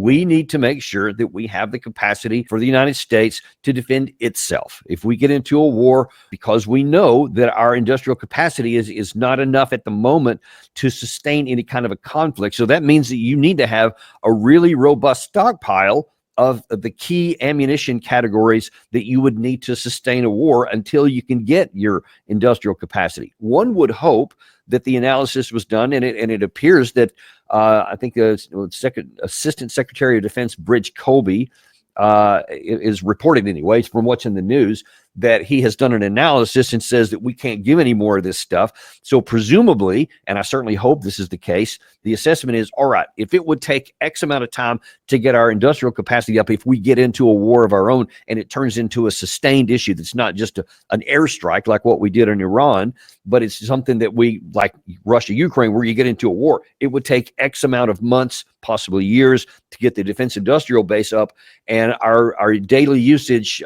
We need to make sure that we have the capacity for the United States to defend itself. If we get into a war, because we know that our industrial capacity is not enough at the moment to sustain any kind of a conflict. So that means that you need to have a really robust stockpile of the key ammunition categories that you would need to sustain a war until you can get your industrial capacity. One would hope that the analysis was done, and it appears that I think Assistant Secretary of Defense Bridge Colby is reported anyways from what's in the news, that he has done an analysis and says that we can't give any more of this stuff. So presumably, and I certainly hope this is the case, the assessment is, all right, if it would take X amount of time to get our industrial capacity up, if we get into a war of our own and it turns into a sustained issue that's not just an airstrike like what we did in Iran, but it's something that we, like Russia, Ukraine, where you get into a war, it would take X amount of months, possibly years, to get the defense industrial base up, and our daily usage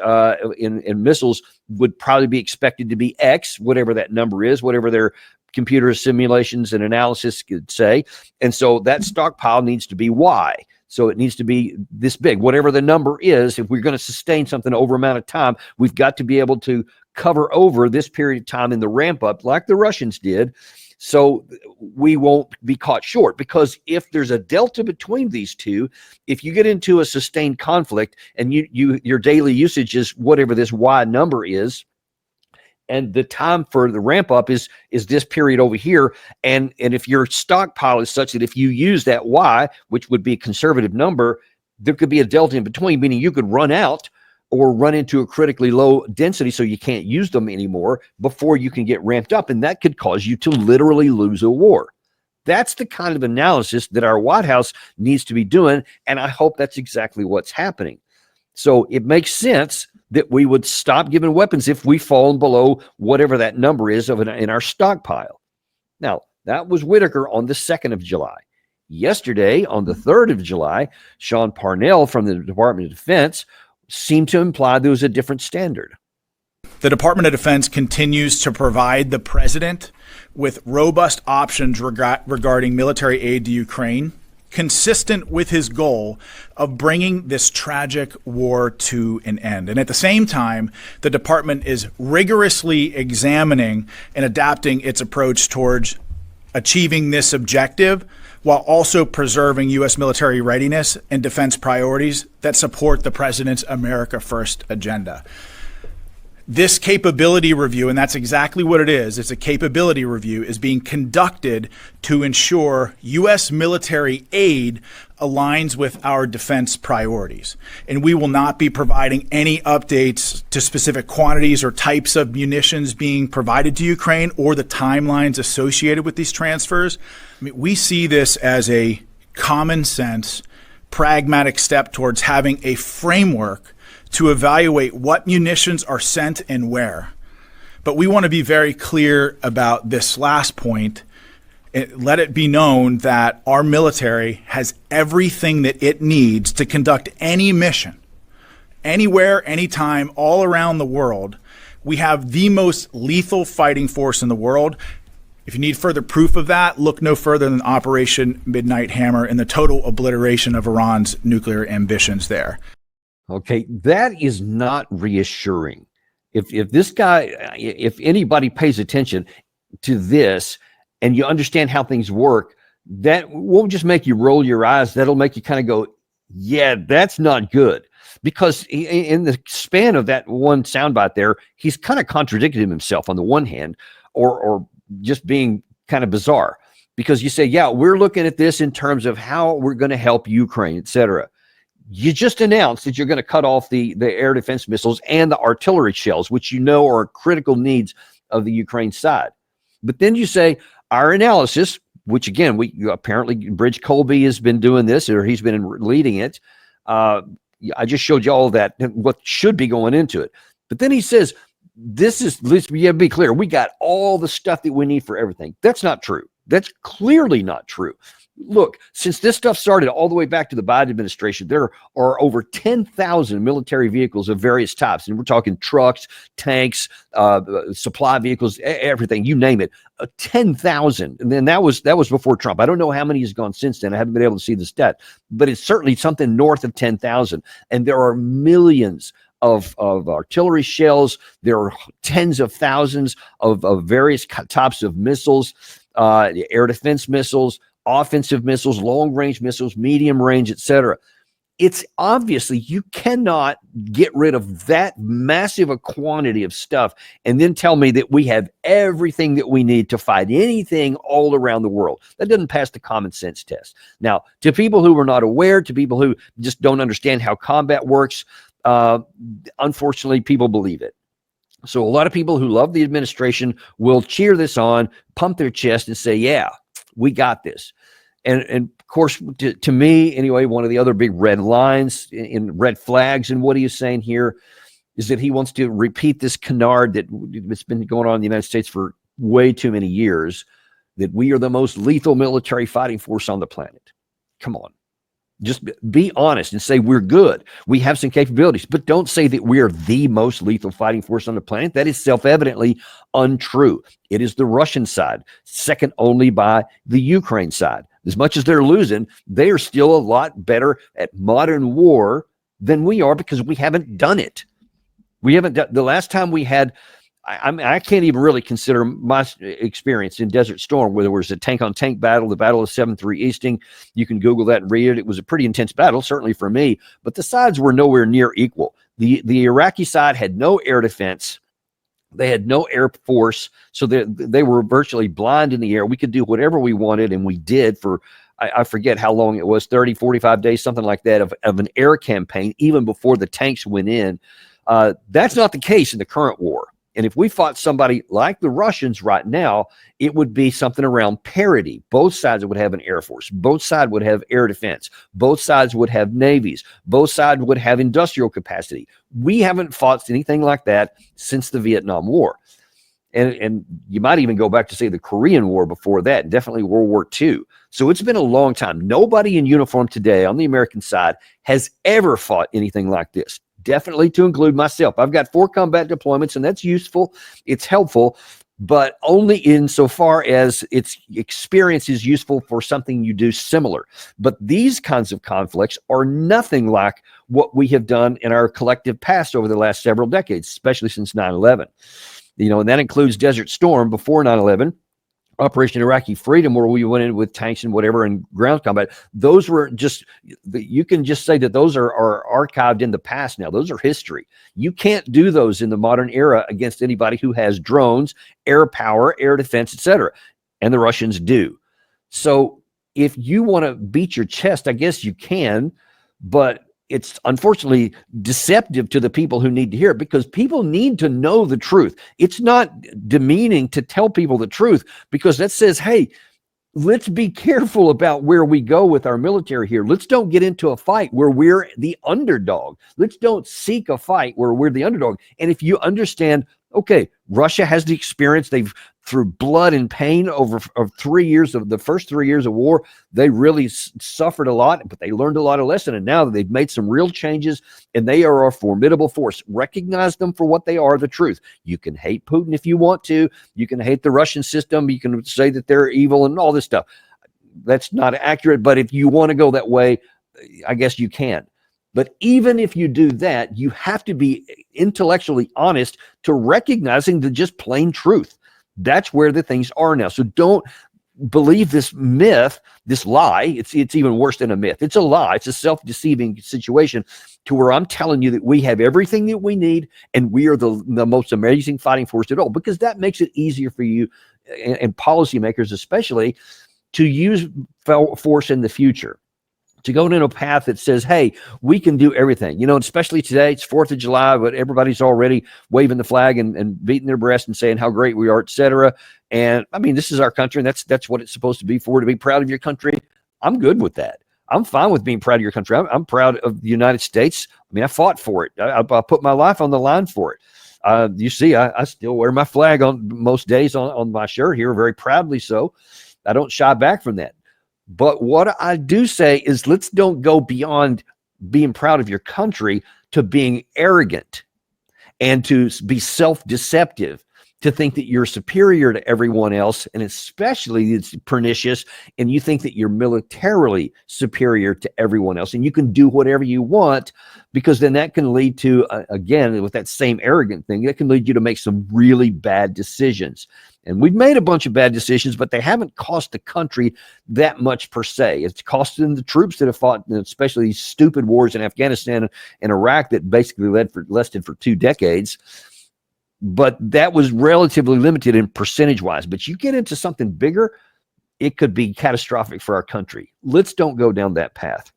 in missiles would probably be expected to be X, whatever that number is, whatever their computer simulations and analysis could say. And so that stockpile needs to be Y. So it needs to be this big, whatever the number is. If we're going to sustain something over amount of time, we've got to be able to cover over this period of time in the ramp up like the Russians did, so we won't be caught short. Because if there's a delta between these two, if you get into a sustained conflict and your daily usage is whatever this Y number is, and the time for the ramp up is this period over here, and if your stockpile is such that if you use that Y, which would be a conservative number, there could be a delta in between, meaning you could run out or run into a critically low density so you can't use them anymore before you can get ramped up, and that could cause you to literally lose a war. That's the kind of analysis that our White House needs to be doing, and I hope that's exactly what's happening. So it makes sense that we would stop giving weapons if we fall below whatever that number is in our stockpile. Now, that was Whitaker on the 2nd of July. Yesterday, on the 3rd of July, Sean Parnell from the Department of Defense seemed to imply there was a different standard. The Department of Defense continues to provide the president with robust options regarding military aid to Ukraine, consistent with his goal of bringing this tragic war to an end. And at the same time, the department is rigorously examining and adapting its approach towards achieving this objective, while also preserving U.S. military readiness and defense priorities that support the president's America First agenda. This capability review, and that's exactly what it is, it's a capability review, is being conducted to ensure U.S. military aid aligns with our defense priorities. And we will not be providing any updates to specific quantities or types of munitions being provided to Ukraine or the timelines associated with these transfers. I mean, we see this as a common sense, pragmatic step towards having a framework to evaluate what munitions are sent and where. But we want to be very clear about this last point. Let it be known that our military has everything that it needs to conduct any mission, anywhere, anytime, all around the world. We have the most lethal fighting force in the world. If you need further proof of that, look no further than Operation Midnight Hammer and the total obliteration of Iran's nuclear ambitions there. Okay, that is not reassuring. If this guy, if anybody pays attention to this and you understand how things work, that won't just make you roll your eyes. That'll make you kind of go, yeah, that's not good. Because in the span of that one soundbite there, he's kind of contradicted himself on the one hand, or just being kind of bizarre. Because you say, yeah, we're looking at this in terms of how we're going to help Ukraine, et cetera. You just announced that you're going to cut off the air defense missiles and the artillery shells, which you know are critical needs of the Ukraine side. But then you say our analysis, which again, apparently Bridge Colby has been doing this, or he's been leading it. I just showed you all that, what should be going into it. But then he says, let's be clear, we got all the stuff that we need for everything. That's not true. That's clearly not true. Look, since this stuff started all the way back to the Biden administration, there are over 10,000 military vehicles of various types. And we're talking trucks, tanks, supply vehicles, everything, you name it. 10,000. And then that was before Trump. I don't know how many has gone since then. I haven't been able to see the stat, but it's certainly something north of 10,000. And there are millions of artillery shells. There are tens of thousands of various types of missiles, air defense missiles, offensive missiles, long-range missiles, medium-range, etc. It's obviously you cannot get rid of that massive a quantity of stuff and then tell me that we have everything that we need to fight anything all around the world. That doesn't pass the common sense test. Now, to people who are not aware, to people who just don't understand how combat works, unfortunately, people believe it. So a lot of people who love the administration will cheer this on, pump their chest and say, yeah, we got this. And of course, to me, anyway, one of the other big red lines in red flags in what he is saying here is that he wants to repeat this canard that's been going on in the United States for way too many years, that we are the most lethal military fighting force on the planet. Come on. Just be honest and say we're good. We have some capabilities, but don't say that we're the most lethal fighting force on the planet. That is self-evidently untrue. It is the Russian side, second only by the Ukraine side. As much as they're losing, they are still a lot better at modern war than we are because we haven't done it. We haven't done the last time we had. I can't even really consider my experience in Desert Storm, where there was a tank-on-tank battle, the Battle of 7-3 Easting. You can Google that and read it. It was a pretty intense battle, certainly for me, but the sides were nowhere near equal. The Iraqi side had no air defense. They had no air force, so they were virtually blind in the air. We could do whatever we wanted, and we did for, I forget how long it was, 30, 45 days, something like that, of an air campaign, even before the tanks went in. That's not the case in the current war. And if we fought somebody like the Russians right now, it would be something around parity. Both sides would have an air force. Both sides would have air defense. Both sides would have navies. Both sides would have industrial capacity. We haven't fought anything like that since the Vietnam War. And you might even go back to, say, the Korean War before that, definitely World War II. So it's been a long time. Nobody in uniform today on the American side has ever fought anything like this. Definitely to include myself. I've got 4 combat deployments, and that's useful. It's helpful, but only insofar as its experience is useful for something you do similar. But these kinds of conflicts are nothing like what we have done in our collective past over the last several decades, especially since 9/11. And that includes Desert Storm before 9/11. Operation Iraqi Freedom, where we went in with tanks and whatever and ground combat. Those were just, you can just say that those are archived in the past now. Those are history. You can't do those in the modern era against anybody who has drones, air power, air defense, etc. And the Russians do. So if you want to beat your chest, I guess you can, but it's unfortunately deceptive to the people who need to hear it, because people need to know the truth. It's not demeaning to tell people the truth, because that says, hey, let's be careful about where we go with our military here. Let's don't get into a fight where we're the underdog. Let's don't seek a fight where we're the underdog. And if you understand, okay, Russia has the experience. They've, through blood and pain over 3 years of the first 3 years of war, they really suffered a lot, but they learned a lot of lessons. And now they've made some real changes, and they are a formidable force. Recognize them for what they are, the truth. You can hate Putin if you want to. You can hate the Russian system. You can say that they're evil and all this stuff. That's not accurate, but if you want to go that way, I guess you can. But even if you do that, you have to be intellectually honest to recognizing the just plain truth. That's where the things are now. So don't believe this myth, this lie. It's even worse than a myth. It's a lie. It's a self-deceiving situation to where I'm telling you that we have everything that we need and we are the most amazing fighting force at all, because that makes it easier for you and policymakers especially to use force in the future, to go in a path that says, hey, we can do everything. Especially today, it's 4th of July, but everybody's already waving the flag and beating their breast and saying how great we are, et cetera. And I mean, this is our country, and that's what it's supposed to be for, to be proud of your country. I'm good with that. I'm fine with being proud of your country. I'm proud of the United States. I mean, I fought for it. I put my life on the line for it. You see, I still wear my flag on most days on my shirt here, very proudly so. I don't shy back from that. But what I do say is let's don't go beyond being proud of your country to being arrogant and to be self-deceptive, to think that you're superior to everyone else, and especially it's pernicious, and you think that you're militarily superior to everyone else, and you can do whatever you want, because then that can lead to, again, with that same arrogant thing, that can lead you to make some really bad decisions. And we've made a bunch of bad decisions, but they haven't cost the country that much per se. It's costing the troops that have fought, especially these stupid wars in Afghanistan and Iraq that basically lasted for 2 decades. But that was relatively limited in percentage-wise. But you get into something bigger, it could be catastrophic for our country. Let's don't go down that path.